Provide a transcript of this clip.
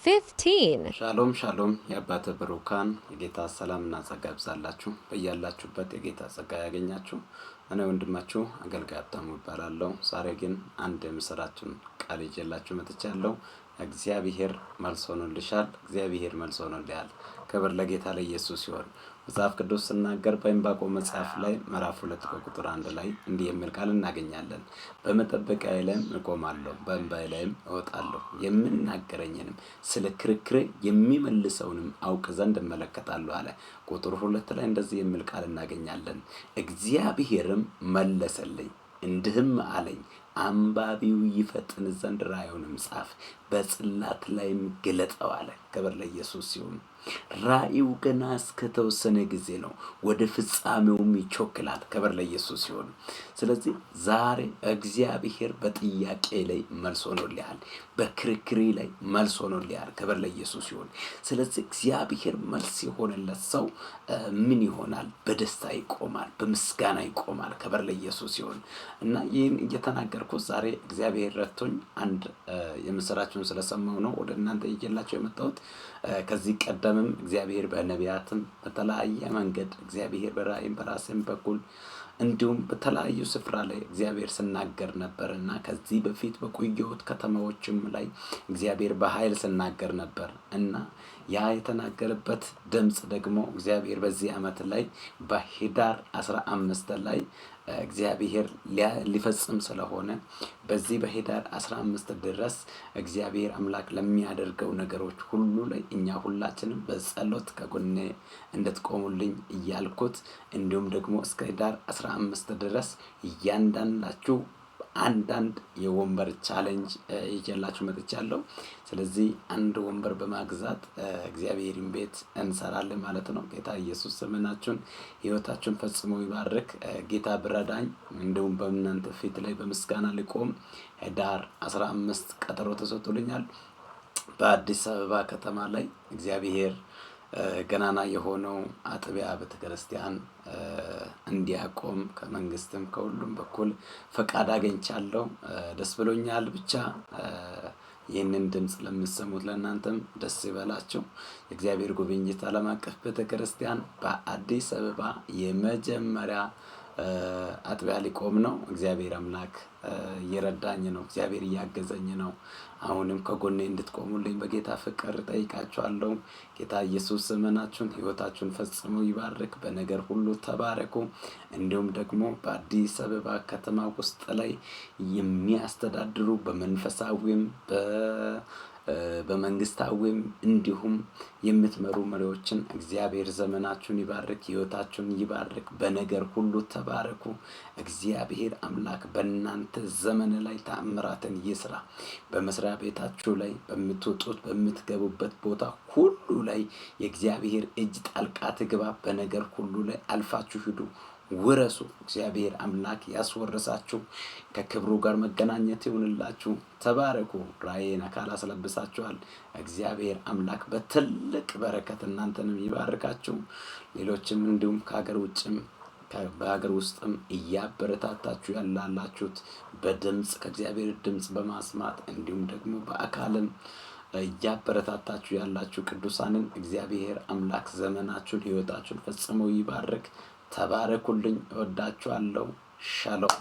15. ሻሎም ሻሎም የአባተ ብሩካን የጌታ ሰላምና ጸጋ ይብዛላችሁ። በእያላችሁበት የጌታ ጸጋ ያገኛችሁ። እኔ ወንድማችሁ አገልጋይ ሀብታሙ እባላለሁ። ዛሬ ግን አንድ የምስራችን ቃል ይዤላችሁ መጥቻለሁ። እግዚአብሔር መልስ ሆኖልሻል፣ እግዚአብሔር መልስ ሆኖልሃል። ክብር ለጌታ ለኢየሱስ ይሁን። መጽሐፍ ቅዱስ ሲናገር በዕንባቆም መጽሐፍ ላይ ምዕራፍ 2 ቁጥር 1 ላይ እንዲህ የሚል ቃል እናገኛለን። በመጠበቂያዬ ላይ እቆማለሁ፣ በእንባዬ ላይም እወጣለሁ፣ የምናገረኝንም ስለ ክርክሬ የሚመልሰውንም አውቅ ዘንድ እመለከታለሁ አለ። ቁጥር 2 ላይ እንደዚህ የሚል ቃል እናገኛለን። እግዚአብሔርም መለሰልኝ እንዲህም አለኝ፣ አንባቢው ይፈጥን ዘንድ ራእዩንም ጻፍ፣ በጽላት ላይም ግለጠው አለ። ክብር ለኢየሱስ ይሁን። ራእዩ ገና እስከተወሰነ ጊዜ ነው፣ ወደ ፍጻሜውም ይቾክላል። ክብር ለኢየሱስ ይሁን። ስለዚህ ዛሬ እግዚአብሔር በጥያቄ ላይ መልስ ሆኖልሃል፣ በክርክሬ ላይ መልስ ሆኖልሃል። ክብር ለኢየሱስ ይሁን። ስለዚህ እግዚአብሔር መልስ የሆነለት ሰው ምን ይሆናል? በደስታ ይቆማል፣ በምስጋና ይቆማል። ክብር ለኢየሱስ ይሁን እና ይህን እየተናገርኩት ዛሬ እግዚአብሔር ረድቶኝ አንድ የምስራችሁን ስለሰማው ነው ወደ እናንተ ይዤላችሁ የመጣሁት። ከዚህ ቀደምም እግዚአብሔር በነቢያትም በተለያየ መንገድ እግዚአብሔር በራእይም በራስም በኩል እንዲሁም በተለያዩ ስፍራ ላይ እግዚአብሔር ሲናገር ነበርና ከዚህ በፊት በቆየሁት ከተማዎችም ላይ እግዚአብሔር በኃይል ሲናገር ነበር እና ያ የተናገረበት ድምጽ ደግሞ እግዚአብሔር በዚህ ዓመት ላይ በህዳር 15 ላይ እግዚአብሔር ሊፈጽም ስለሆነ በዚህ በህዳር 15 ድረስ እግዚአብሔር አምላክ ለሚያደርገው ነገሮች ሁሉ ላይ እኛ ሁላችንም በጸሎት ከጎኔ እንድትቆሙልኝ እያልኩት እንዲሁም ደግሞ እስከ ህዳር 15 ድረስ እያንዳንዳችሁ አንዳንድ የወንበር ቻሌንጅ ይዤላችሁ መጥቻለሁ። ስለዚህ አንድ ወንበር በማግዛት እግዚአብሔርን ቤት እንሰራለን ማለት ነው። ጌታ ኢየሱስ ዘመናችሁን ህይወታችሁን ፈጽሞ ይባርክ። ጌታ ብረዳኝ እንደውም በእናንተ ፊት ላይ በምስጋና ልቆም ህዳር 15 ቀጠሮ ተሰጥቶልኛል በአዲስ አበባ ከተማ ላይ እግዚአብሔር ገናና የሆነው አጥቢያ ቤተክርስቲያን እንዲያቆም ከመንግስትም ከሁሉም በኩል ፈቃድ አግኝቻለሁ። ደስ ብሎኛል። ብቻ ይህንን ድምጽ ለምትሰሙት ለእናንተም ደስ ይበላችሁ። የእግዚአብሔር ጉብኝት ዓለም አቀፍ ቤተክርስቲያን በአዲስ አበባ የመጀመሪያ አጥቢያ ሊቆም ነው። እግዚአብሔር አምላክ እየረዳኝ ነው። እግዚአብሔር እያገዘኝ ነው። አሁንም ከጎኔ እንድትቆሙልኝ በጌታ ፍቅር ጠይቃችኋለሁ። ጌታ ኢየሱስ ዘመናችሁን ህይወታችሁን ፈጽሞ ይባርክ። በነገር ሁሉ ተባረኩ። እንዲሁም ደግሞ በአዲስ አበባ ከተማ ውስጥ ላይ የሚያስተዳድሩ በመንፈሳዊም በመንግስታዊም እንዲሁም የምትመሩ መሪዎችን እግዚአብሔር ዘመናችሁን ይባርክ፣ ህይወታችሁን ይባርክ። በነገር ሁሉ ተባረኩ። እግዚአብሔር አምላክ በእናንተ ዘመን ላይ ተአምራትን ይስራ። በመስሪያ ቤታችሁ ላይ በምትወጡት በምትገቡበት ቦታ ሁሉ ላይ የእግዚአብሔር እጅ ጣልቃ ትግባ። በነገር ሁሉ ላይ አልፋችሁ ሂዱ፣ ውረሱ። እግዚአብሔር አምላክ ያስወርሳችሁ። ከክብሩ ጋር መገናኘት ይሁንላችሁ። ተባረኩ። ራእይን አካል አስለብሳችኋል። እግዚአብሔር አምላክ በትልቅ በረከት እናንተንም ይባርካችሁ። ሌሎችም እንዲሁም ከሀገር ውጭም በሀገር ውስጥም እያበረታታችሁ ያላችሁት በድምጽ ከእግዚአብሔር ድምጽ በማስማት እንዲሁም ደግሞ በአካልም እያበረታታችሁ ያላችሁ ቅዱሳንን እግዚአብሔር አምላክ ዘመናችሁን ህይወታችሁን ፈጽሞ ይባርክ። ተባረኩልኝ። እወዳችኋለሁ። ሻሎም